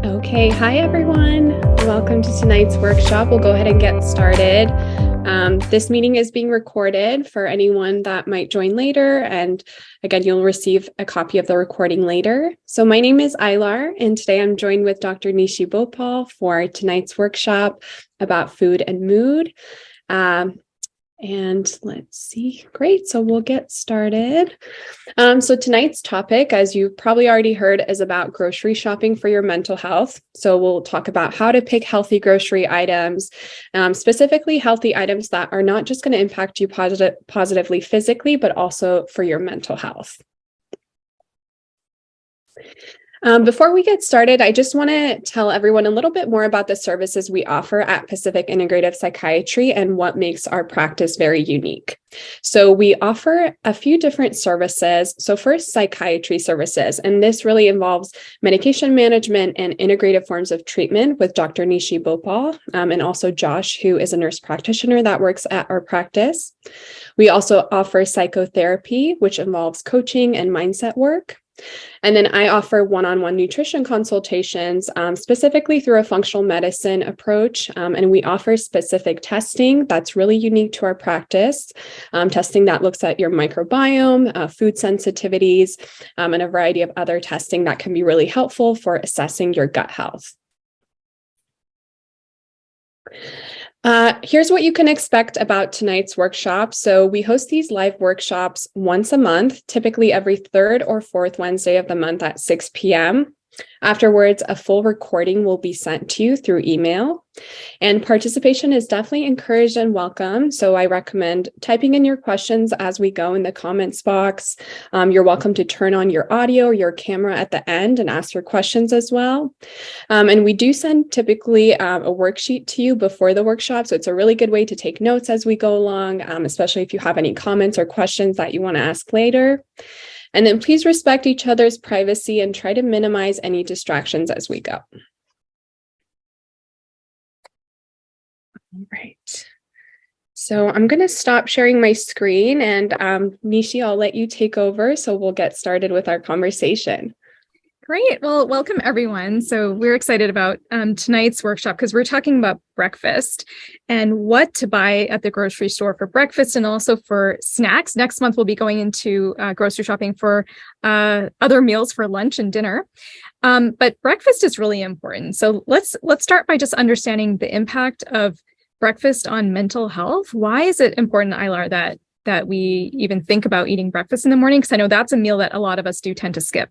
Okay, hi everyone. Welcome to tonight's workshop. We'll go ahead and get started. This meeting is being recorded for anyone that might join later. And again, you'll receive a copy of the recording later. So my name is Ailar, and today I'm joined with Dr. Nishi Bhopal for tonight's workshop about food and mood. And let's see. Great. So we'll get started. So tonight's topic, as you've probably already heard, is about grocery shopping for your mental health. So we'll talk about how to pick healthy grocery items, specifically healthy items that are not just going to impact you positively physically, but also for your mental health. Before we get started, I just want to tell everyone a little bit more about the services we offer at Pacific Integrative Psychiatry and what makes our practice very unique. So we offer a few different services. So first, psychiatry services, and this really involves medication management and integrative forms of treatment with Dr. Nishi Bhopal, and also Josh, who is a nurse practitioner that works at our practice. We also offer psychotherapy, which involves coaching and mindset work. And then I offer one-on-one nutrition consultations, specifically through a functional medicine approach. And we offer specific testing that's really unique to our practice, testing that looks at your microbiome, food sensitivities, and a variety of other testing that can be really helpful for assessing your gut health. Here's what you can expect about tonight's workshop. So we host these live workshops once a month, typically every third or fourth Wednesday of the month at 6 p.m. Afterwards, a full recording will be sent to you through email, and participation is definitely encouraged and welcome. So I recommend typing in your questions as we go in the comments box. You're welcome to turn on your audio or your camera at the end and ask your questions as well. And we do send typically a worksheet to you before the workshop. So it's a really good way to take notes as we go along, especially if you have any comments or questions that you want to ask later. And then please respect each other's privacy and try to minimize any distractions as we go. All right. So I'm going to stop sharing my screen, and Nishi, I'll let you take over. So we'll get started with our conversation. Great. Well, welcome everyone. So we're excited about tonight's workshop because we're talking about breakfast and what to buy at the grocery store for breakfast and also for snacks. Next month, we'll be going into grocery shopping for other meals for lunch and dinner. But breakfast is really important. So let's start by just understanding the impact of breakfast on mental health. Why is it important, Ailar, that we even think about eating breakfast in the morning? Because I know that's a meal that a lot of us do tend to skip.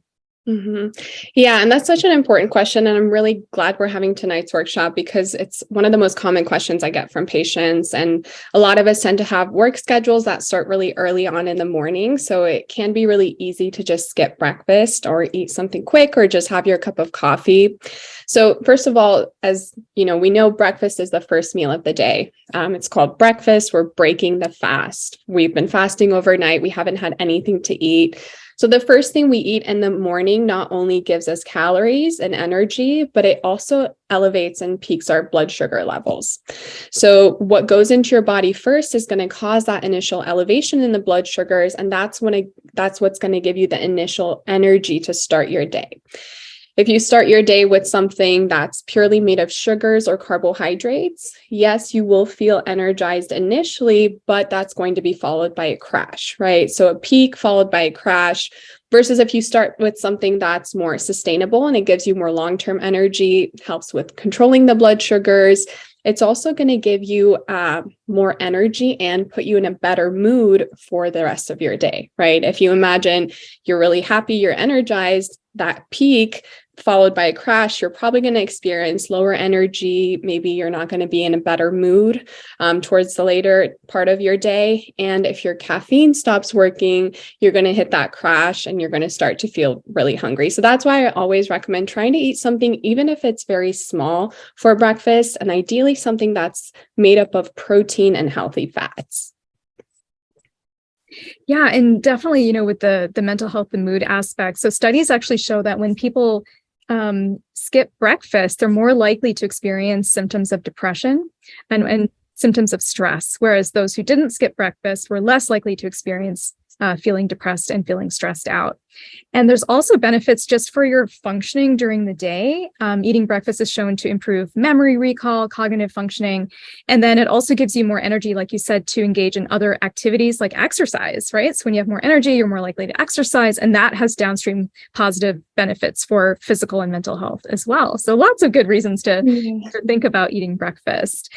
Mm-hmm. Yeah, and that's such an important question. And I'm really glad we're having tonight's workshop because it's one of the most common questions I get from patients. And a lot of us tend to have work schedules that start really early on in the morning. So it can be really easy to just skip breakfast or eat something quick or just have your cup of coffee. So first of all, as you know, we know breakfast is the first meal of the day. It's called breakfast. We're breaking the fast. We've been fasting overnight. We haven't had anything to eat. So the first thing we eat in the morning not only gives us calories and energy, but it also elevates and peaks our blood sugar levels. So what goes into your body first is going to cause that initial elevation in the blood sugars, and that's what's going to give you the initial energy to start your day. If you start your day with something that's purely made of sugars or carbohydrates, yes, you will feel energized initially, but that's going to be followed by a crash, right? So a peak followed by a crash versus if you start with something that's more sustainable and it gives you more long-term energy, helps with controlling the blood sugars. It's also going to give you more energy and put you in a better mood for the rest of your day, right? If you imagine you're really happy, you're energized, that peak followed by a crash, you're probably going to experience lower energy. Maybe you're not going to be in a better mood towards the later part of your day. And if your caffeine stops working, you're going to hit that crash and you're going to start to feel really hungry. So that's why I always recommend trying to eat something, even if it's very small, for breakfast, and ideally something that's made up of protein and healthy fats. Yeah, and definitely, with the mental health and mood aspect. So studies actually show that when people skip breakfast, they're more likely to experience symptoms of depression and symptoms of stress, whereas those who didn't skip breakfast were less likely to experience feeling depressed and feeling stressed out. And there's also benefits just for your functioning during the day. Eating breakfast is shown to improve memory recall, cognitive functioning. And then it also gives you more energy, like you said, to engage in other activities like exercise, right? So when you have more energy, you're more likely to exercise, and that has downstream positive benefits for physical and mental health as well. So lots of good reasons to think about eating breakfast.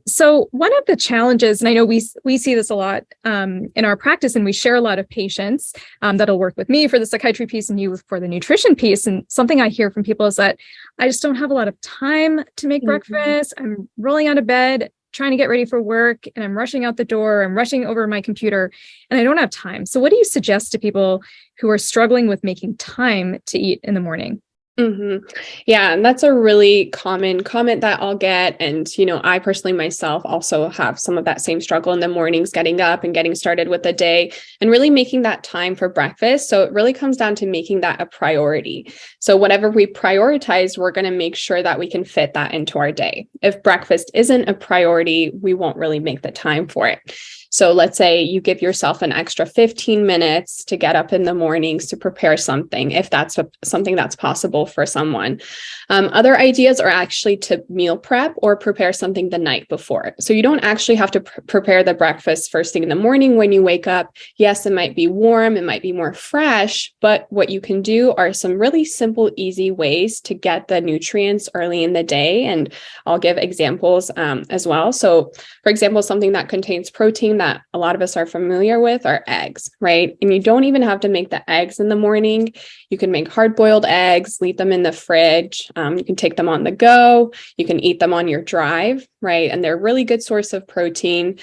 So one of the challenges, and I know we see this a lot in our practice, and we share a lot of patients that'll work with me for the psychiatry piece and you for the nutrition piece. And something I hear from people is that I just don't have a lot of time to make breakfast. I'm rolling out of bed, trying to get ready for work, and I'm rushing out the door. I'm rushing over my computer, and I don't have time. So what do you suggest to people who are struggling with making time to eat in the morning? Yeah, and that's a really common comment that I'll get. And, I personally myself also have some of that same struggle in the mornings, getting up and getting started with the day and really making that time for breakfast. So it really comes down to making that a priority. So whatever we prioritize, we're going to make sure that we can fit that into our day. If breakfast isn't a priority, we won't really make the time for it. So let's say you give yourself an extra 15 minutes to get up in the mornings to prepare something, if that's something that's possible for someone. Other ideas are actually to meal prep or prepare something the night before. So you don't actually have to prepare the breakfast first thing in the morning when you wake up. Yes, it might be warm, it might be more fresh, but what you can do are some really simple, easy ways to get the nutrients early in the day. And I'll give examples as well. So for example, something that contains protein that a lot of us are familiar with are eggs, right? And you don't even have to make the eggs in the morning. You can make hard-boiled eggs, leave them in the fridge. You can take them on the go. You can eat them on your drive, right? And they're a really good source of protein.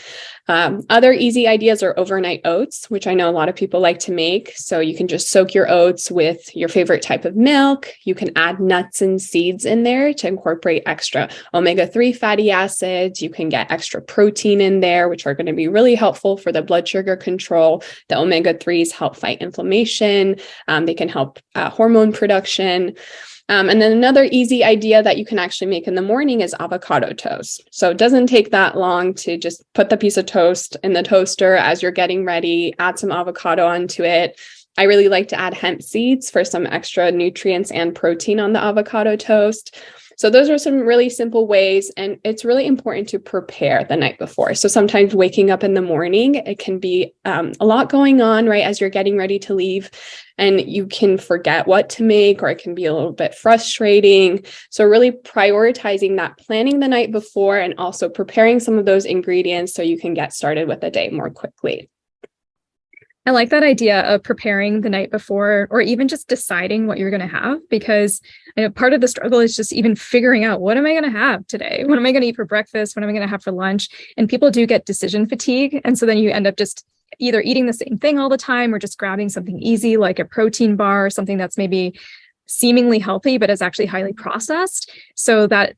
Other easy ideas are overnight oats, which I know a lot of people like to make. So you can just soak your oats with your favorite type of milk. You can add nuts and seeds in there to incorporate extra omega-3 fatty acids. You can get extra protein in there, which are going to be really helpful for the blood sugar control. The omega-3s help fight inflammation. They can help hormone production. And then another easy idea that you can actually make in the morning is avocado toast. So it doesn't take that long to just put the piece of toast in the toaster as you're getting ready, add some avocado onto it. I really like to add hemp seeds for some extra nutrients and protein on the avocado toast. So those are some really simple ways, and it's really important to prepare the night before. So sometimes waking up in the morning, it can be a lot going on, right, as you're getting ready to leave, and you can forget what to make, or it can be a little bit frustrating. So really prioritizing that planning the night before and also preparing some of those ingredients so you can get started with the day more quickly. I like that idea of preparing the night before, or even just deciding what you're going to have, because I know part of the struggle is just even figuring out, what am I going to have today? What am I going to eat for breakfast? What am I going to have for lunch? And people do get decision fatigue. And so then you end up just either eating the same thing all the time, or just grabbing something easy like a protein bar, something that's maybe seemingly healthy, but is actually highly processed. So that,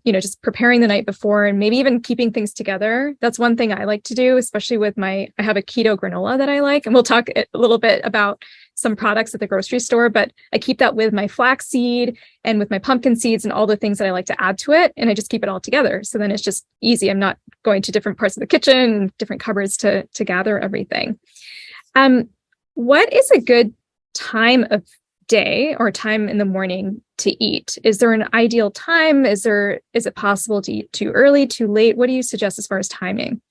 just preparing the night before and maybe even keeping things together. That's one thing I like to do, especially with I have a keto granola that I like, and we'll talk a little bit about some products at the grocery store, but I keep that with my flaxseed and with my pumpkin seeds and all the things that I like to add to it. And I just keep it all together. So then it's just easy. I'm not going to different parts of the kitchen, different cupboards to gather everything. What is a good time of day or time in the morning to eat? Is there an ideal time? Is it possible to eat too early, too late? What do you suggest as far as timing?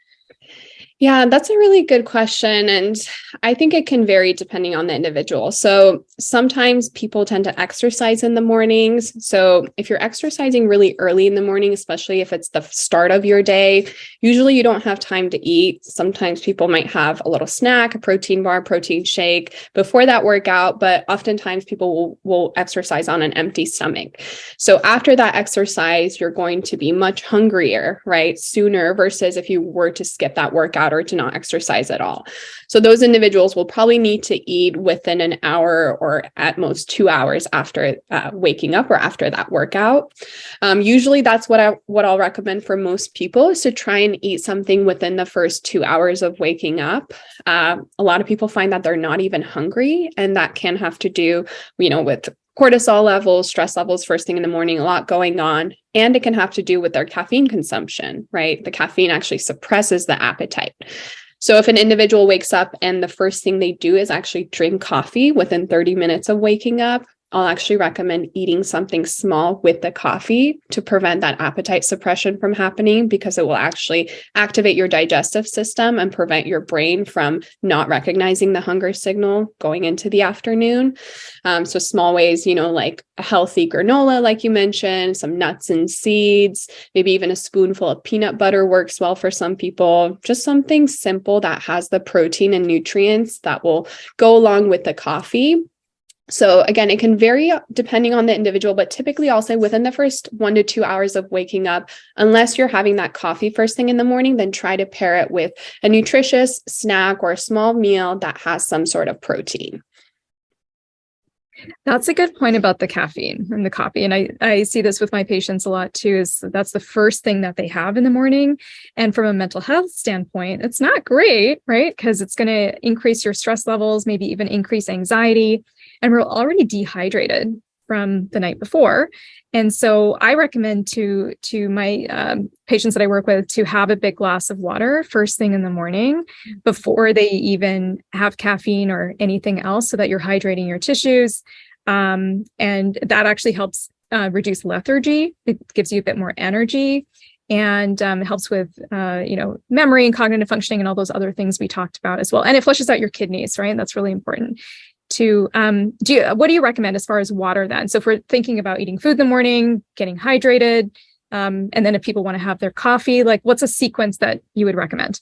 Yeah, that's a really good question. And I think it can vary depending on the individual. So sometimes people tend to exercise in the mornings. So if you're exercising really early in the morning, especially if it's the start of your day, usually you don't have time to eat. Sometimes people might have a little snack, a protein bar, protein shake before that workout, but oftentimes people will exercise on an empty stomach. So after that exercise, you're going to be much hungrier, right? Sooner versus if you were to skip that workout or to not exercise at all. So those individuals will probably need to eat within an hour or at most 2 hours after waking up or after that workout. Usually that's what I'll recommend for most people, is to try and eat something within the first 2 hours of waking up. A lot of people find that they're not even hungry, and that can have to do, with cortisol levels, stress levels first thing in the morning, a lot going on. And it can have to do with their caffeine consumption, right? The caffeine actually suppresses the appetite. So if an individual wakes up and the first thing they do is actually drink coffee within 30 minutes of waking up, I'll actually recommend eating something small with the coffee to prevent that appetite suppression from happening, because it will actually activate your digestive system and prevent your brain from not recognizing the hunger signal going into the afternoon. So small ways, like a healthy granola, like you mentioned, some nuts and seeds, maybe even a spoonful of peanut butter works well for some people. Just something simple that has the protein and nutrients that will go along with the coffee. So again, it can vary depending on the individual, but typically I'll say within the first 1 to 2 hours of waking up, unless you're having that coffee first thing in the morning, then try to pair it with a nutritious snack or a small meal that has some sort of protein. That's a good point about the caffeine and the coffee. And I see this with my patients a lot too, is that's the first thing that they have in the morning. And from a mental health standpoint, it's not great, right? Because it's going to increase your stress levels, maybe even increase anxiety. And we're already dehydrated from the night before. And so I recommend to my patients that I work with to have a big glass of water first thing in the morning before they even have caffeine or anything else, so that you're hydrating your tissues. And that actually helps reduce lethargy. It gives you a bit more energy, and helps with memory and cognitive functioning and all those other things we talked about as well. And it flushes out your kidneys, right? That's really important. What do you recommend as far as water then? So if we're thinking about eating food in the morning, getting hydrated, and then if people want to have their coffee, like what's a sequence that you would recommend?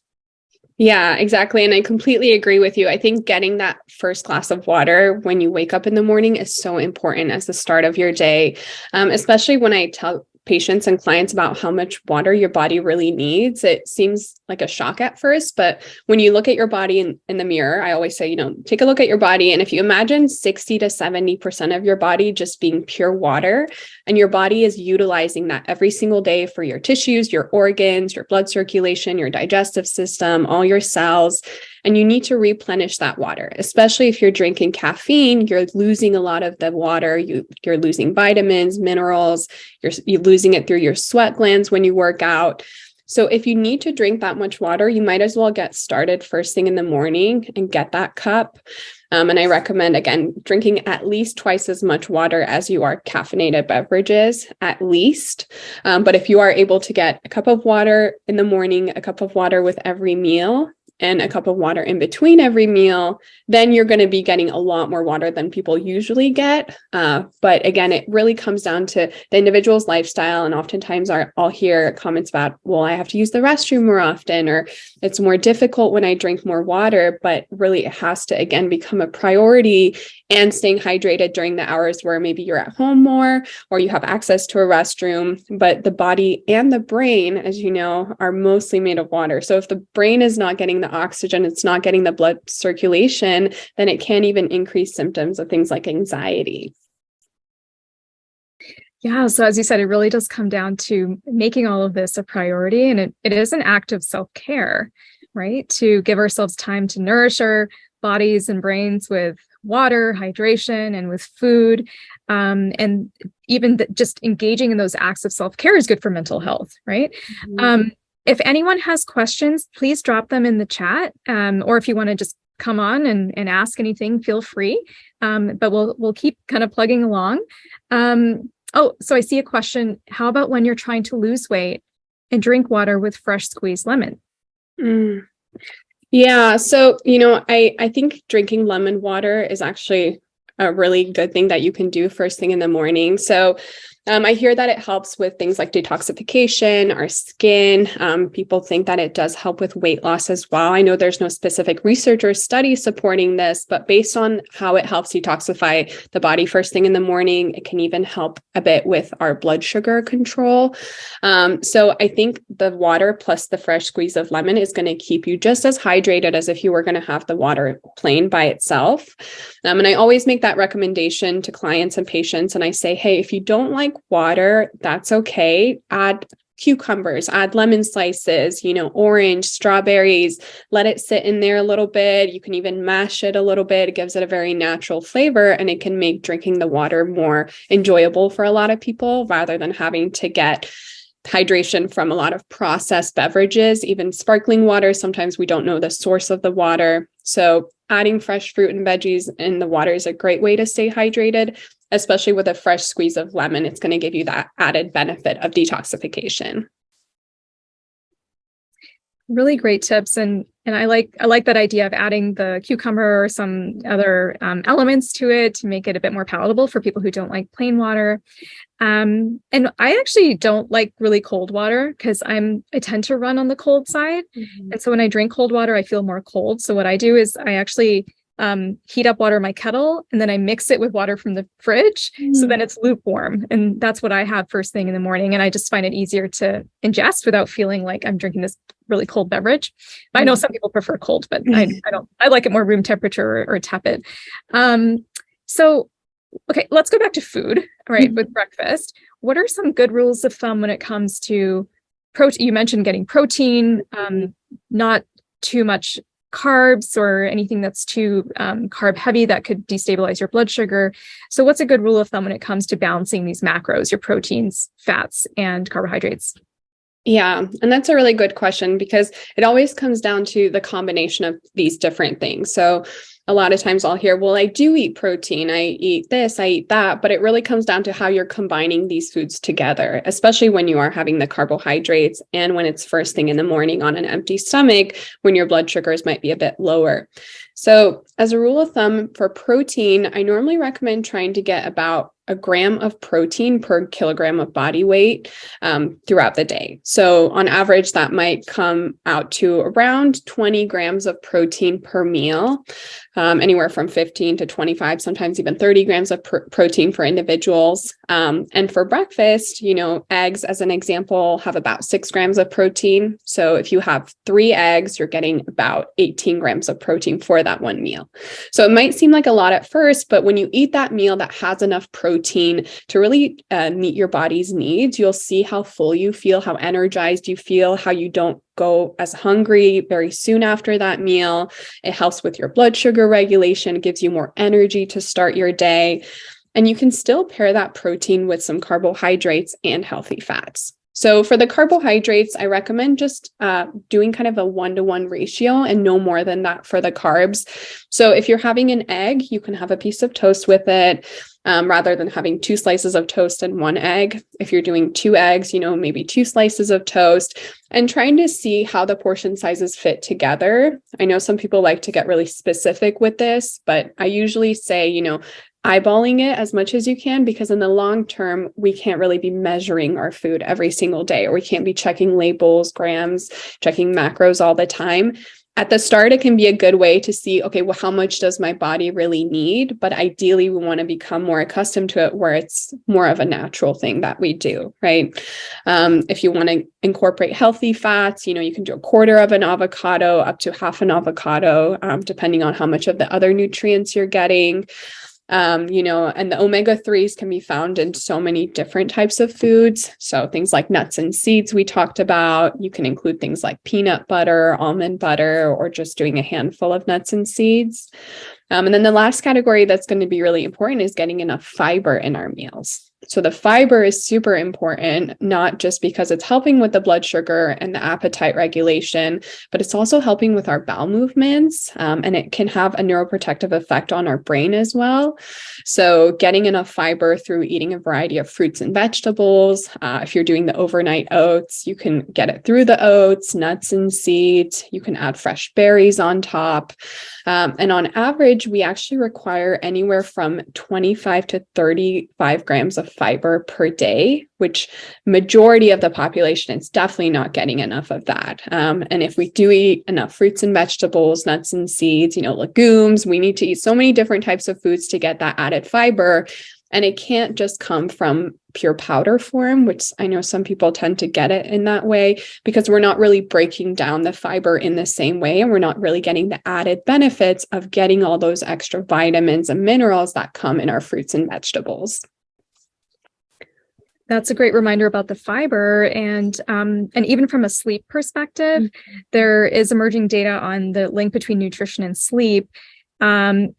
Yeah, exactly. And I completely agree with you. I think getting that first glass of water when you wake up in the morning is so important as the start of your day, especially when I tell patients and clients about how much water your body really needs. It seems like a shock at first, but when you look at your body in the mirror, I always say, take a look at your body. And if you imagine 60 to 70% of your body just being pure water, and your body is utilizing that every single day for your tissues, your organs, your blood circulation, your digestive system, all your cells, and you need to replenish that water, especially if you're drinking caffeine, you're losing a lot of the water. You're losing vitamins, minerals, you're losing it through your sweat glands when you work out. So if you need to drink that much water, you might as well get started first thing in the morning and get that cup. And I recommend, again, drinking at least twice as much water as you are caffeinated beverages, at least. But if you are able to get a cup of water in the morning, a cup of water with every meal, and a cup of water in between every meal, then you're going to be getting a lot more water than people usually get. But again, it really comes down to the individual's lifestyle. And oftentimes I'll hear comments about, well, I have to use the restroom more often, or it's more difficult when I drink more water. But really, it has to, again, become a priority, and staying hydrated during the hours where maybe you're at home more, or you have access to a restroom. But the body and the brain, as you know, are mostly made of water. So if the brain is not getting the oxygen, it's not getting the blood circulation, then it can even increase symptoms of things like anxiety. Yeah. So as you said, it really does come down to making all of this a priority. And it is an act of self-care, right? To give ourselves time to nourish our bodies and brains with water, hydration, and with food. And even just engaging in those acts of self-care is good for mental health, right? Mm-hmm. If anyone has questions, please drop them in the chat. Or if you want to just come on and ask anything, feel free. But we'll keep kind of plugging along. So I see a question. How about when you're trying to lose weight and drink water with fresh squeezed lemon? Yeah. So, I think drinking lemon water is actually a really good thing that you can do first thing in the morning. So I hear that it helps with things like detoxification, our skin. People think that it does help with weight loss as well. I know there's no specific research or study supporting this, but based on how it helps detoxify the body first thing in the morning, it can even help a bit with our blood sugar control. So I think the water plus the fresh squeeze of lemon is going to keep you just as hydrated as if you were going to have the water plain by itself. And I always make that recommendation to clients and patients. And I say, hey, if you don't like water, that's okay. Add cucumbers, add lemon slices, orange, strawberries, let it sit in there a little bit. You can even mash it a little bit. It gives it a very natural flavor, and it can make drinking the water more enjoyable for a lot of people rather than having to get hydration from a lot of processed beverages, even sparkling water. Sometimes we don't know the source of the water. So adding fresh fruit and veggies in the water is a great way to stay hydrated, especially with a fresh squeeze of lemon. It's going to give you that added benefit of detoxification. Really great tips. And I like that idea of adding the cucumber or some other elements to it to make it a bit more palatable for people who don't like plain water. And I actually don't like really cold water because I tend to run on the cold side. Mm-hmm. And so when I drink cold water, I feel more cold. So what I do is I actually heat up water in my kettle, and then I mix it with water from the fridge. Mm. So then it's lukewarm. And that's what I have first thing in the morning. And I just find it easier to ingest without feeling like I'm drinking this really cold beverage. I know some people prefer cold, but I don't. I like it more room temperature or tepid. So, okay, let's go back to food. All right, with breakfast, what are some good rules of thumb when it comes to protein? You mentioned getting protein, not too much carbs or anything that's too carb heavy that could destabilize your blood sugar. So what's a good rule of thumb when it comes to balancing these macros, your proteins, fats, and carbohydrates? Yeah, and that's a really good question because it always comes down to the combination of these different things. So a lot of times I'll hear, well, I do eat protein, I eat this, I eat that, but it really comes down to how you're combining these foods together, especially when you are having the carbohydrates and when it's first thing in the morning on an empty stomach, when your blood sugars might be a bit lower. So as a rule of thumb for protein, I normally recommend trying to get about a gram of protein per kilogram of body weight throughout the day. So on average, that might come out to around 20 grams of protein per meal, anywhere from 15 to 25, sometimes even 30 grams of protein for individuals. And for breakfast, eggs, as an example, have about 6 grams of protein. So if you have 3 eggs, you're getting about 18 grams of protein for that one meal. So it might seem like a lot at first, but when you eat that meal that has enough protein to really meet your body's needs, you'll see how full you feel, how energized you feel, how you don't go as hungry very soon after that meal. It helps with your blood sugar regulation, gives you more energy to start your day. And you can still pair that protein with some carbohydrates and healthy fats. So for the carbohydrates, I recommend just doing kind of a 1-to-1 ratio and no more than that for the carbs. So if you're having an egg, you can have a piece of toast with it rather than having 2 slices of toast and 1 egg. If you're doing 2 eggs, maybe 2 slices of toast, and trying to see how the portion sizes fit together. I know some people like to get really specific with this, but I usually say, eyeballing it as much as you can, because in the long term, we can't really be measuring our food every single day, or we can't be checking labels, grams, checking macros all the time. At the start, it can be a good way to see, okay, well, how much does my body really need? But ideally, we want to become more accustomed to it where it's more of a natural thing that we do, right? If you want to incorporate healthy fats, you can do 1/4 of an avocado up to half an avocado, depending on how much of the other nutrients you're getting. And the omega-3s can be found in so many different types of foods. So things like nuts and seeds we talked about. You can include things like peanut butter, almond butter, or just doing a handful of nuts and seeds. And then the last category that's going to be really important is getting enough fiber in our meals. So the fiber is super important, not just because it's helping with the blood sugar and the appetite regulation, but it's also helping with our bowel movements, and it can have a neuroprotective effect on our brain as well. So getting enough fiber through eating a variety of fruits and vegetables. If you're doing the overnight oats, you can get it through the oats, nuts and seeds. You can add fresh berries on top. And on average, we actually require anywhere from 25 to 35 grams of fiber per day, which majority of the population is definitely not getting enough of that. And if we do eat enough fruits and vegetables, nuts and seeds, legumes, we need to eat so many different types of foods to get that added fiber. And it can't just come from pure powder form, which I know some people tend to get it in that way, because we're not really breaking down the fiber in the same way. And we're not really getting the added benefits of getting all those extra vitamins and minerals that come in our fruits and vegetables. That's a great reminder about the fiber. And even from a sleep perspective, there is emerging data on the link between nutrition and sleep,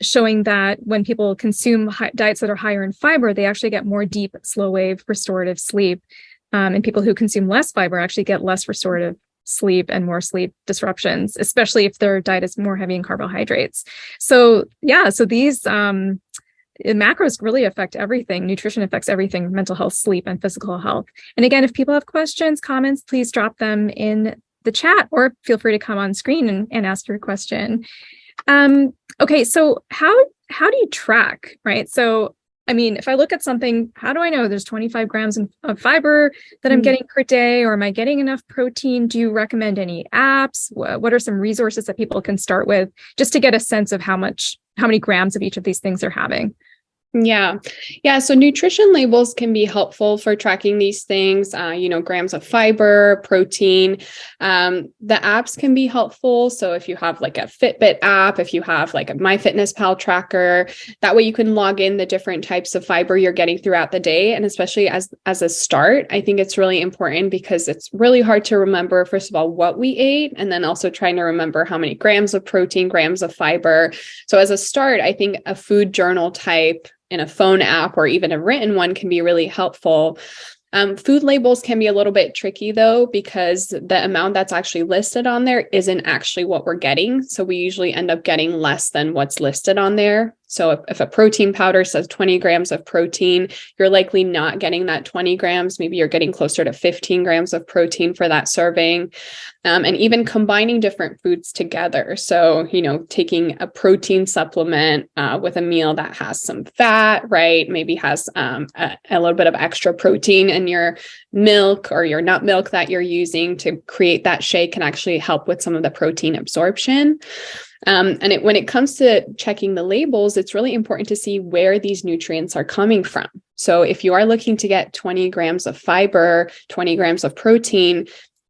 showing that when people consume diets that are higher in fiber, they actually get more deep, slow wave restorative sleep. and people who consume less fiber actually get less restorative sleep and more sleep disruptions, especially if their diet is more heavy in carbohydrates. So these macros really affect everything. Nutrition affects everything: mental health, sleep, and physical health. And again, if people have questions, comments, please drop them in the chat, or feel free to come on screen and ask your question. Okay, so how do you track, right? So, I mean, if I look at something, how do I know there's 25 grams of fiber that I'm getting per day, or am I getting enough protein? Do you recommend any apps? What are some resources that people can start with just to get a sense of how many grams of each of these things they're having? Yeah. So nutrition labels can be helpful for tracking these things, grams of fiber, protein. The apps can be helpful. So if you have like a Fitbit app, if you have like a MyFitnessPal tracker, that way you can log in the different types of fiber you're getting throughout the day. And especially as a start, I think it's really important because it's really hard to remember, first of all, what we ate, and then also trying to remember how many grams of protein, grams of fiber. So as a start, I think a food journal type in a phone app or even a written one can be really helpful. Food labels can be a little bit tricky though, because the amount that's actually listed on there isn't actually what we're getting. So we usually end up getting less than what's listed on there. So if a protein powder says 20 grams of protein, you're likely not getting that 20 grams. Maybe you're getting closer to 15 grams of protein for that serving. And even combining different foods together. So, taking a protein supplement with a meal that has some fat, right? Maybe has a little bit of extra protein in your milk or your nut milk that you're using to create that shake can actually help with some of the protein absorption. When it comes to checking the labels, it's really important to see where these nutrients are coming from. So if you are looking to get 20 grams of fiber, 20 grams of protein,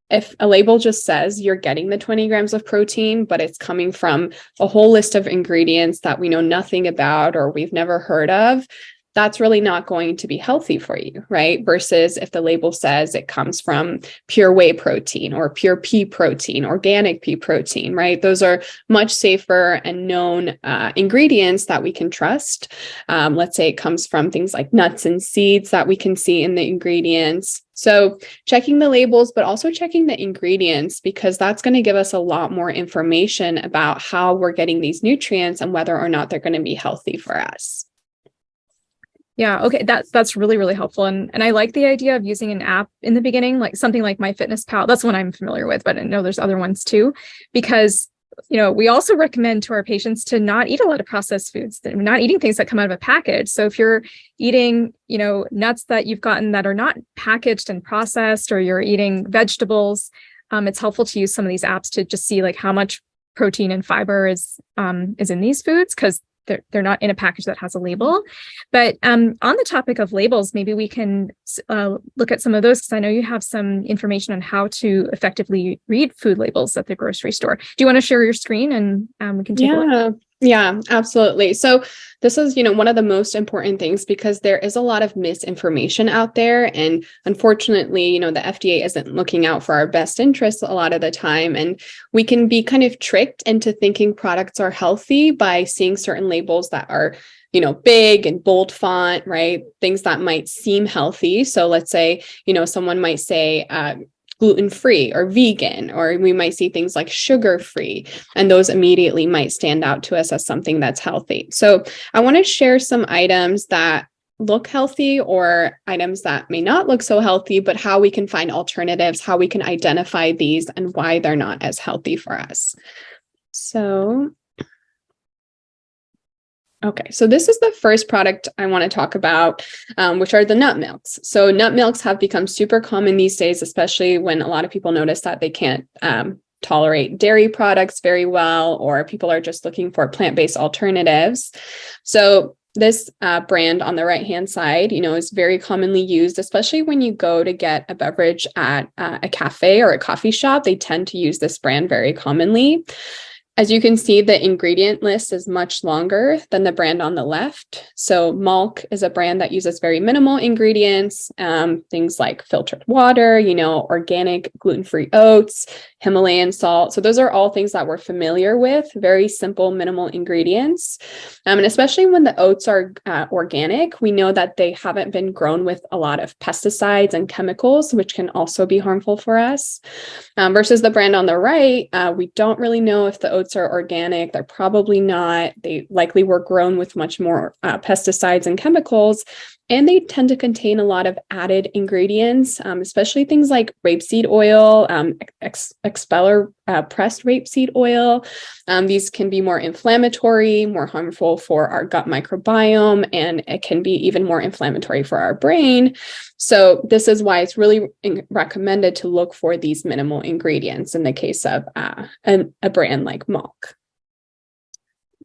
if a label just says you're getting the 20 grams of protein, but it's coming from a whole list of ingredients that we know nothing about or we've never heard of, that's really not going to be healthy for you, right? Versus if the label says it comes from pure whey protein or pure pea protein, organic pea protein, right? Those are much safer and known ingredients that we can trust. Let's say it comes from things like nuts and seeds that we can see in the ingredients. So checking the labels, but also checking the ingredients, because that's going to give us a lot more information about how we're getting these nutrients and whether or not they're going to be healthy for us. Yeah. Okay. That's really, really helpful. And I like the idea of using an app in the beginning, like something like MyFitnessPal. That's one I'm familiar with, but I know there's other ones too, because, we also recommend to our patients to not eat a lot of processed foods, not eating things that come out of a package. So if you're eating, nuts that you've gotten that are not packaged and processed, or you're eating vegetables, it's helpful to use some of these apps to just see like how much protein and fiber is in these foods, because they're not in a package that has a label. But on the topic of labels, maybe we can look at some of those, because I know you have some information on how to effectively read food labels at the grocery store. Do you want to share your screen and we can take a look? Yeah, absolutely. So this is, one of the most important things, because there is a lot of misinformation out there. And unfortunately, the FDA isn't looking out for our best interests a lot of the time. And we can be kind of tricked into thinking products are healthy by seeing certain labels that are big and bold font, right? Things that might seem healthy. So let's say, someone might say, gluten-free or vegan, or we might see things like sugar-free, and those immediately might stand out to us as something that's healthy. So I want to share some items that look healthy or items that may not look so healthy, but how we can find alternatives, how we can identify these and why they're not as healthy for us. Okay, so this is the first product I want to talk about, which are the nut milks. So nut milks have become super common these days, especially when a lot of people notice that they can't tolerate dairy products very well, or people are just looking for plant-based alternatives. So this brand on the right-hand side, is very commonly used, especially when you go to get a beverage at a cafe or a coffee shop. They tend to use this brand very commonly. As you can see, the ingredient list is much longer than the brand on the left. So Malk is a brand that uses very minimal ingredients, things like filtered water, organic gluten-free oats, Himalayan salt. So those are all things that we're familiar with, very simple, minimal ingredients. And especially when the oats are organic, we know that they haven't been grown with a lot of pesticides and chemicals, which can also be harmful for us. Versus the brand on the right, we don't really know if the oats are organic. They're probably not. They likely were grown with much more pesticides and chemicals, and they tend to contain a lot of added ingredients, especially things like rapeseed oil, expeller pressed rapeseed oil. These can be more inflammatory, more harmful for our gut microbiome, and it can be even more inflammatory for our brain. So this is why it's really recommended to look for these minimal ingredients in the case of a brand like Malk.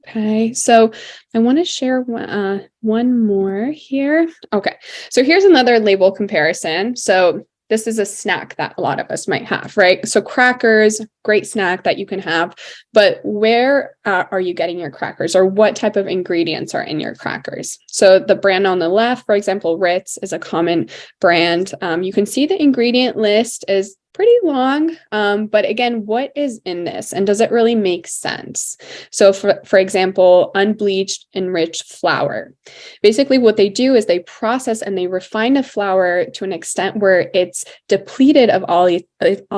Okay, so I want to share one more here. Okay, so here's another label comparison. So this is a snack that a lot of us might have, right? So crackers, great snack that you can have, but where are you getting your crackers, or what type of ingredients are in your crackers? So the brand on the left, for example, Ritz is a common brand. You can see the ingredient list is pretty long, but again, what is in this, and does it really make sense? So for example, unbleached enriched flour. Basically what they do is they process and they refine the flour to an extent where it's depleted of all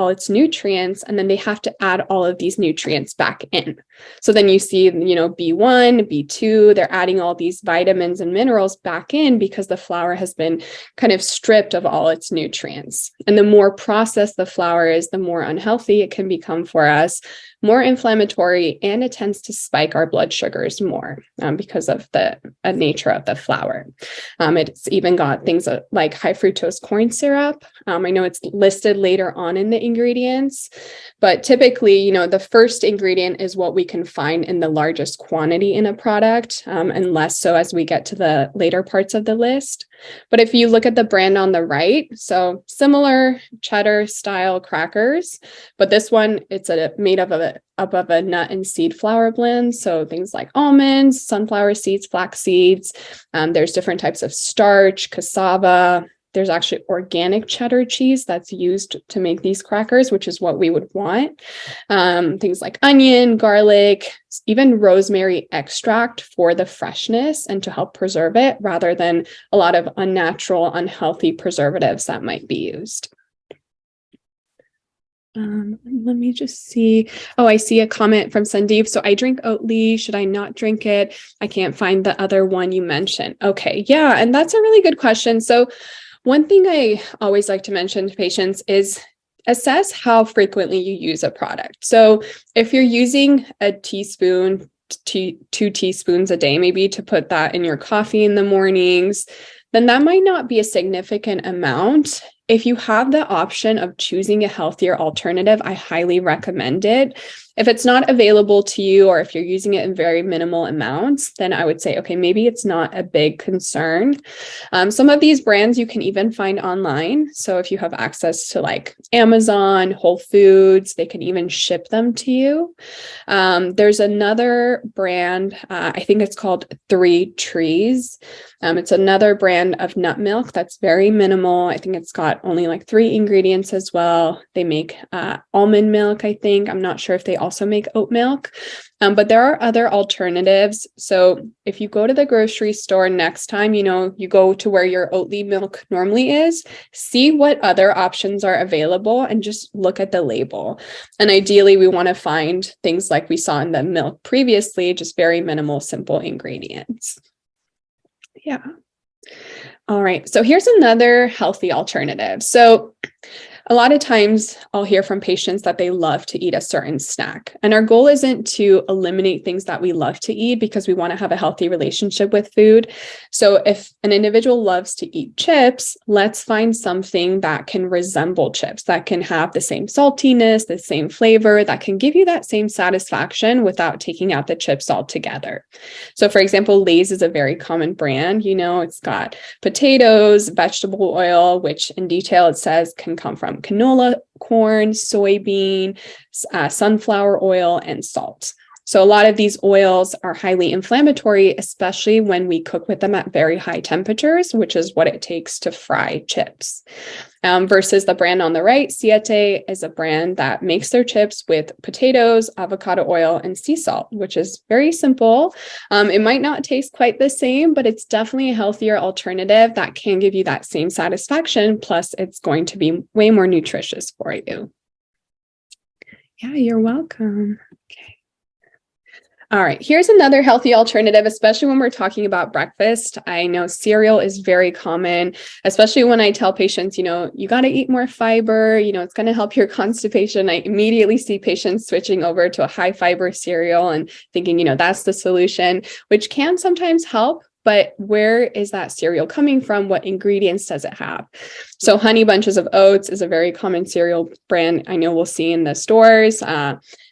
its nutrients, and then they have to add all of these nutrients back in. So then you see, B1, B2, they're adding all these vitamins and minerals back in because the flour has been kind of stripped of all its nutrients. And the more processed the flour is, the more unhealthy it can become for us, more inflammatory, and it tends to spike our blood sugars more because of the nature of the flour. It's even got things like high fructose corn syrup. I know it's listed later on in the ingredients, but typically, the first ingredient is what we can find in the largest quantity in a product, and less so as we get to the later parts of the list. But if you look at the brand on the right, so similar cheddar style crackers, but this one, it's made of a nut and seed flour blend. So things like almonds, sunflower seeds, flax seeds. There's different types of starch, cassava. There's actually organic cheddar cheese that's used to make these crackers, which is what we would want. Things like onion, garlic, even rosemary extract for the freshness and to help preserve it, rather than a lot of unnatural, unhealthy preservatives that might be used. Let me just see. Oh, I see a comment from Sandeep. So I drink Oatly. Should I not drink it? I can't find the other one you mentioned. Okay. Yeah. And that's a really good question. So one thing I always like to mention to patients is assess how frequently you use a product. So if you're using a teaspoon, 2 teaspoons a day, maybe to put that in your coffee in the mornings, then that might not be a significant amount. If you have the option of choosing a healthier alternative, I highly recommend it. If it's not available to you, or if you're using it in very minimal amounts, then I would say, okay, maybe it's not a big concern. Some of these brands you can even find online. So if you have access to like Amazon, Whole Foods, they can even ship them to you. There's another brand, I think it's called 3 Trees. It's another brand of nut milk that's very minimal. I think it's got only like 3 ingredients as well. They make almond milk, I think. I'm not sure if they also make oat milk, but there are other alternatives. So if you go to the grocery store next time, you go to where your Oatly milk normally is, see what other options are available and just look at the label. And ideally, we want to find things like we saw in the milk previously, just very minimal, simple ingredients. Yeah. All right. So here's another healthy alternative. So a lot of times I'll hear from patients that they love to eat a certain snack. And our goal isn't to eliminate things that we love to eat, because we want to have a healthy relationship with food. So if an individual loves to eat chips, let's find something that can resemble chips, that can have the same saltiness, the same flavor, that can give you that same satisfaction without taking out the chips altogether. So for example, Lay's is a very common brand. It's got potatoes, vegetable oil, which in detail it says can come from canola, corn, soybean, sunflower oil, and salt. So a lot of these oils are highly inflammatory, especially when we cook with them at very high temperatures, which is what it takes to fry chips. Versus the brand on the right, Siete is a brand that makes their chips with potatoes, avocado oil, and sea salt, which is very simple. It might not taste quite the same, but it's definitely a healthier alternative that can give you that same satisfaction. Plus, it's going to be way more nutritious for you. Yeah, you're welcome. Okay. All right, here's another healthy alternative, especially when we're talking about breakfast. I know cereal is very common, especially when I tell patients, you got to eat more fiber, it's going to help your constipation. I immediately see patients switching over to a high fiber cereal and thinking, that's the solution, which can sometimes help. But where is that cereal coming from? What ingredients does it have? So Honey Bunches of Oats is a very common cereal brand I know we'll see in the stores.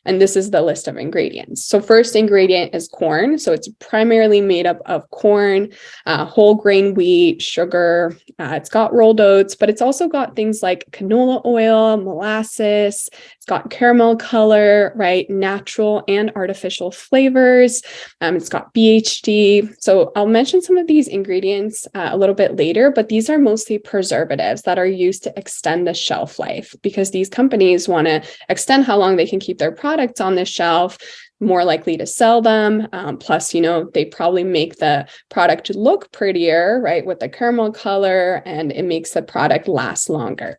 And this is the list of ingredients. So first ingredient is corn. So it's primarily made up of corn, whole grain wheat, sugar. It's got rolled oats, but it's also got things like canola oil, molasses. It's got caramel color, right? Natural and artificial flavors. It's got BHD. So I'll mention some of these ingredients a little bit later, but these are mostly preservatives that are used to extend the shelf life because these companies want to extend how long they can keep their products on the shelf, more likely to sell them. Plus, they probably make the product look prettier, right? With the caramel color, and it makes the product last longer.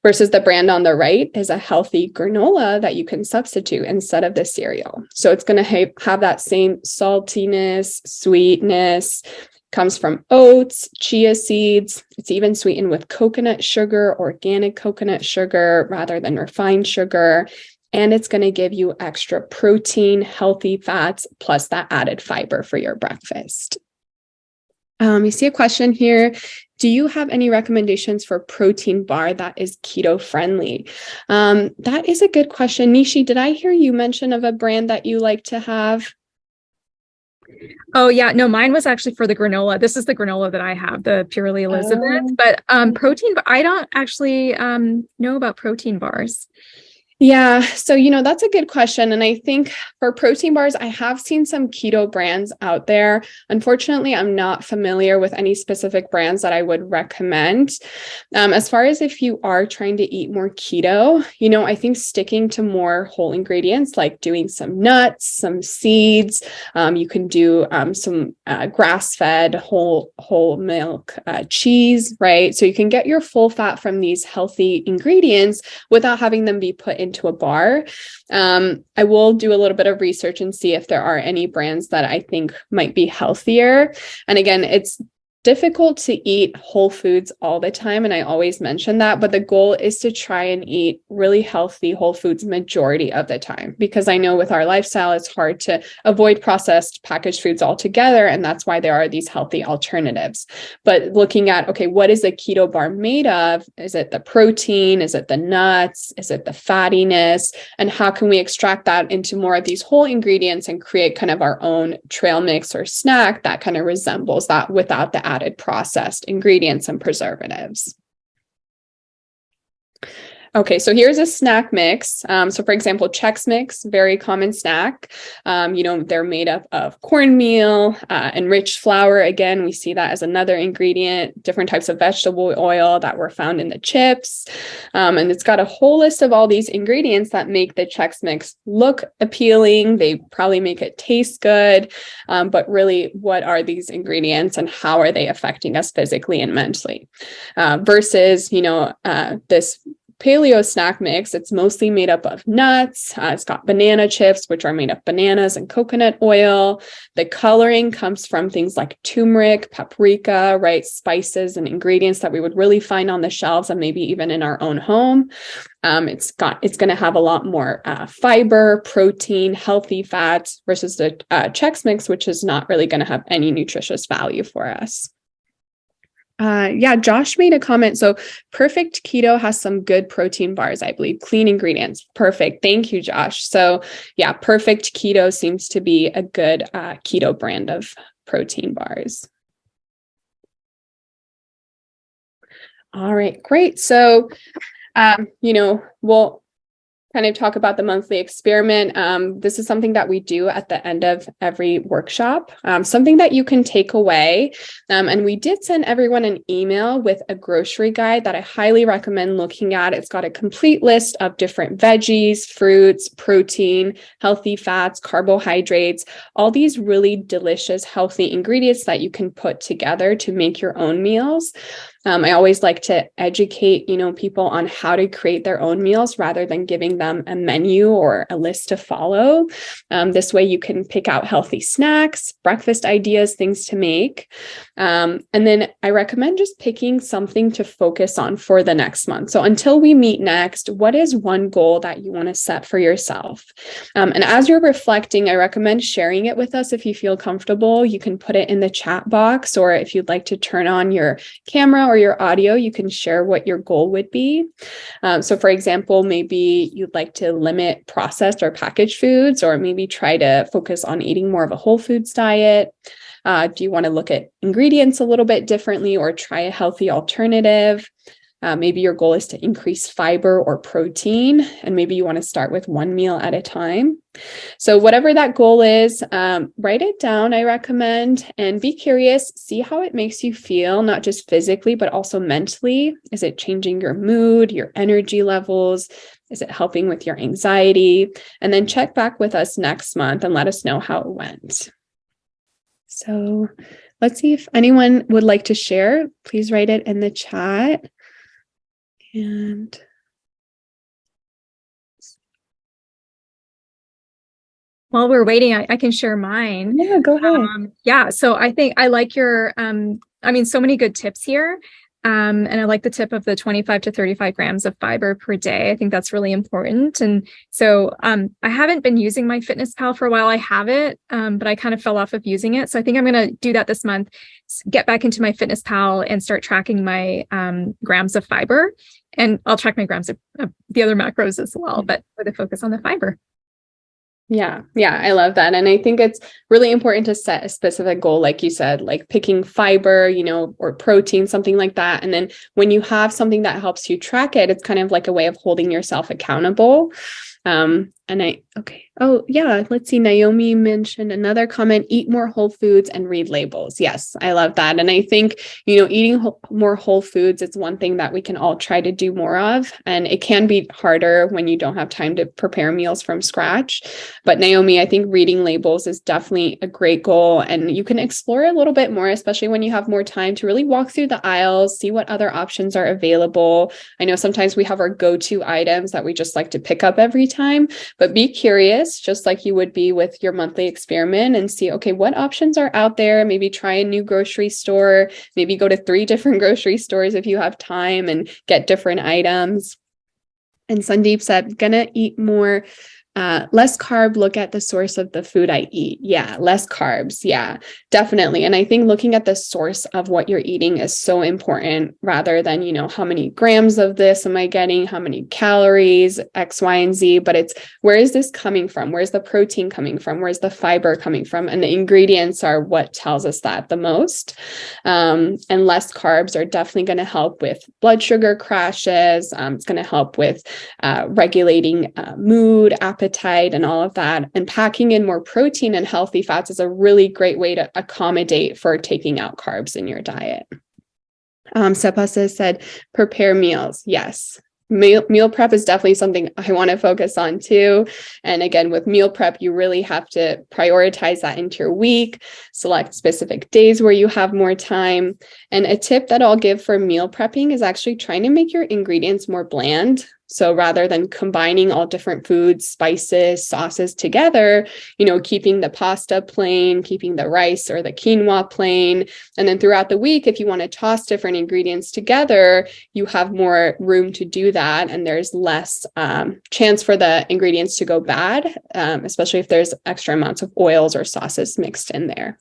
Versus the brand on the right is a healthy granola that you can substitute instead of the cereal. So it's going to have that same saltiness, sweetness, comes from oats, chia seeds. It's even sweetened with coconut sugar, organic coconut sugar rather than refined sugar. And it's going to give you extra protein, healthy fats, plus that added fiber for your breakfast. You see a question here. Do you have any recommendations for protein bar that is keto friendly? That is a good question. Nishi, did I hear you mention of a brand that you like to have? Oh yeah, no, mine was actually for the granola. This is the granola that I have, the Purely Elizabeth. But protein, I don't actually know about protein bars. Yeah, so that's a good question. And I think for protein bars, I have seen some keto brands out there. Unfortunately, I'm not familiar with any specific brands that I would recommend. As far as if you are trying to eat more keto, I think sticking to more whole ingredients, like doing some nuts, some seeds. You can do some grass-fed whole milk cheese, right? So you can get your full fat from these healthy ingredients without having them be put into a bar. I will do a little bit of research and see if there are any brands that I think might be healthier. And again, it's difficult to eat whole foods all the time. And I always mention that, but the goal is to try and eat really healthy whole foods majority of the time, because I know with our lifestyle, it's hard to avoid processed packaged foods altogether. And that's why there are these healthy alternatives. But looking at, okay, what is a keto bar made of? Is it the protein? Is it the nuts? Is it the fattiness? And how can we extract that into more of these whole ingredients and create kind of our own trail mix or snack that kind of resembles that without the added processed ingredients and preservatives? Okay, so here's a snack mix. So for example, Chex Mix, very common snack. They're made up of cornmeal, enriched flour. Again, we see that as another ingredient, different types of vegetable oil that were found in the chips. And it's got a whole list of all these ingredients that make the Chex Mix look appealing. They probably make it taste good. But really, what are these ingredients and how are they affecting us physically and mentally? Versus, this paleo snack mix, it's mostly made up of nuts. It's got banana chips, which are made of bananas and coconut oil. The coloring comes from things like turmeric, paprika, right? Spices and ingredients that we would really find on the shelves and maybe even in our own home. It's going to have a lot more fiber, protein, healthy fats versus the Chex Mix, which is not really going to have any nutritious value for us. Josh made a comment. So Perfect Keto has some good protein bars, I believe. Clean ingredients. Perfect. Thank you, Josh. So yeah, Perfect Keto seems to be a good keto brand of protein bars. All right, great. So We'll kind of talk about the monthly experiment. This is something that we do at the end of every workshop, something that you can take away. And we did send everyone an email with a grocery guide that I highly recommend looking at. It's got a complete list of different veggies, fruits, protein, healthy fats, carbohydrates, all these really delicious, healthy ingredients that you can put together to make your own meals. I always like to educate, people on how to create their own meals rather than giving them a menu or a list to follow. This way you can pick out healthy snacks, breakfast ideas, things to make. And then I recommend just picking something to focus on for the next month. So until we meet next, what is one goal that you want to set for yourself? And as you're reflecting, I recommend sharing it with us if you feel comfortable. You can put it in the chat box, or if you'd like to turn on your camera or your audio, you can share what your goal would be. So for example, maybe you'd like to limit processed or packaged foods, or maybe try to focus on eating more of a whole foods diet. Do you want to look at ingredients a little bit differently or try a healthy alternative? Maybe your goal is to increase fiber or protein, and maybe you want to start with one meal at a time. So whatever that goal is, write it down, I recommend, and be curious, see how it makes you feel, not just physically, but also mentally. Is it changing your mood, your energy levels? Is it helping with your anxiety? And then check back with us next month and let us know how it went. So let's see if anyone would like to share. Please write it in the chat. And while we're waiting, I can share mine. Yeah, go ahead. So I think I like your, so many good tips here. And I like the tip of the 25 to 35 grams of fiber per day. I think that's really important. And so I haven't been using my FitnessPal for a while. I have it, but I kind of fell off of using it. So I think I'm going to do that this month, get back into my FitnessPal and start tracking my grams of fiber. And I'll track my grams of the other macros as well, but with a focus on the fiber. Yeah, I love that. And I think it's really important to set a specific goal, like you said, like picking fiber, or protein, something like that. And then when you have something that helps you track it, it's kind of like a way of holding yourself accountable. Let's see. Naomi mentioned another comment, eat more whole foods and read labels. Yes, I love that. And I think, eating more whole foods is one thing that we can all try to do more of. And it can be harder when you don't have time to prepare meals from scratch. But Naomi, I think reading labels is definitely a great goal. And you can explore a little bit more, especially when you have more time to really walk through the aisles, see what other options are available. I know sometimes we have our go-to items that we just like to pick up every time, but be curious, just like you would be with your monthly experiment, and see, okay, what options are out there? Maybe try a new grocery store, maybe go to 3 different grocery stores if you have time and get different items. And Sandeep said, gonna eat more less carb, look at the source of the food I eat. Yeah, less carbs. Yeah, definitely. And I think looking at the source of what you're eating is so important, rather than, how many grams of this am I getting, how many calories, X, Y, and Z, but it's where is this coming from? Where's the protein coming from? Where's the fiber coming from? And the ingredients are what tells us that the most. And less carbs are definitely going to help with blood sugar crashes. It's going to help with regulating mood, appetite, and all of that. And packing in more protein and healthy fats is a really great way to accommodate for taking out carbs in your diet. Sepasa said, prepare meals. Yes. Meal prep is definitely something I want to focus on too. And again, with meal prep, you really have to prioritize that into your week, select specific days where you have more time. And a tip that I'll give for meal prepping is actually trying to make your ingredients more bland. So rather than combining all different foods, spices, sauces together, keeping the pasta plain, keeping the rice or the quinoa plain. And then throughout the week, if you want to toss different ingredients together, you have more room to do that. And there's less chance for the ingredients to go bad, especially if there's extra amounts of oils or sauces mixed in there.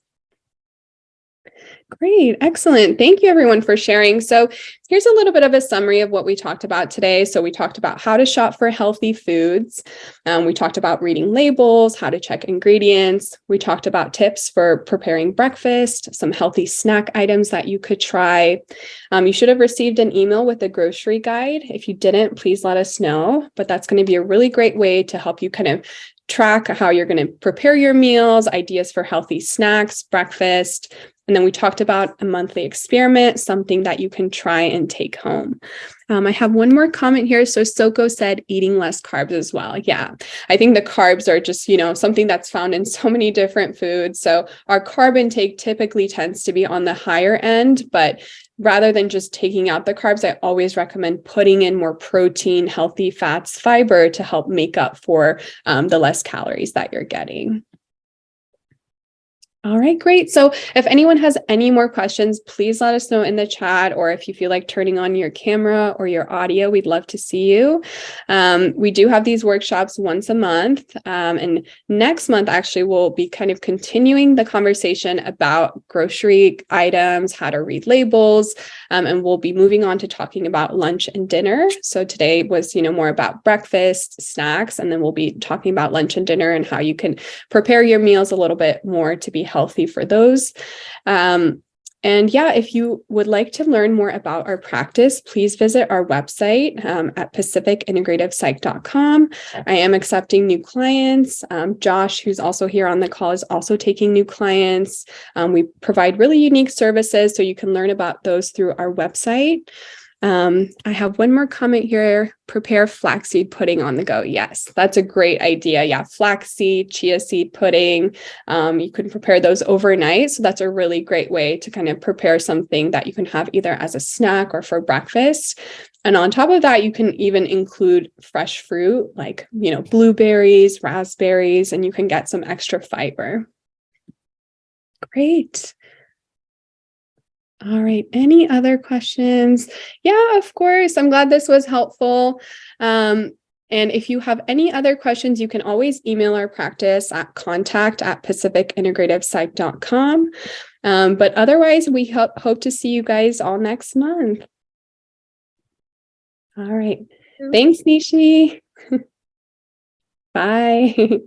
Great. Excellent. Thank you everyone for sharing. So here's a little bit of a summary of what we talked about today. So we talked about how to shop for healthy foods. We talked about reading labels, how to check ingredients. We talked about tips for preparing breakfast, some healthy snack items that you could try. You should have received an email with a grocery guide. If you didn't, please let us know. But that's going to be a really great way to help you kind of track how you're going to prepare your meals, ideas for healthy snacks, breakfast. And then we talked about a monthly experiment, something that you can try and take home. I have one more comment here. So Soko said eating less carbs as well. Yeah, I think the carbs are just, something that's found in so many different foods. So our carb intake typically tends to be on the higher end, but rather than just taking out the carbs, I always recommend putting in more protein, healthy fats, fiber to help make up for the less calories that you're getting. All right, great. So if anyone has any more questions, please let us know in the chat, or if you feel like turning on your camera or your audio, we'd love to see you. We do have these workshops once a month. And next month, actually, we'll be kind of continuing the conversation about grocery items, how to read labels, and we'll be moving on to talking about lunch and dinner. So today was, more about breakfast, snacks, and then we'll be talking about lunch and dinner and how you can prepare your meals a little bit more to be healthy for those. And yeah, if you would like to learn more about our practice, please visit our website at pacificintegrativepsych.com. I am accepting new clients. Josh, who's also here on the call, is also taking new clients. We provide really unique services, so you can learn about those through our website. I have one more comment here. Prepare flaxseed pudding on the go. Yes, that's a great idea. Yeah, flaxseed, chia seed pudding. You can prepare those overnight. So that's a really great way to kind of prepare something that you can have either as a snack or for breakfast. And on top of that, you can even include fresh fruit like, blueberries, raspberries, and you can get some extra fiber. Great. All right. Any other questions? Yeah, of course. I'm glad this was helpful. And if you have any other questions, you can always email our practice at contact@pacificintegrativepsych.com. But otherwise, we hope to see you guys all next month. All right. Thanks, Nishi. Bye.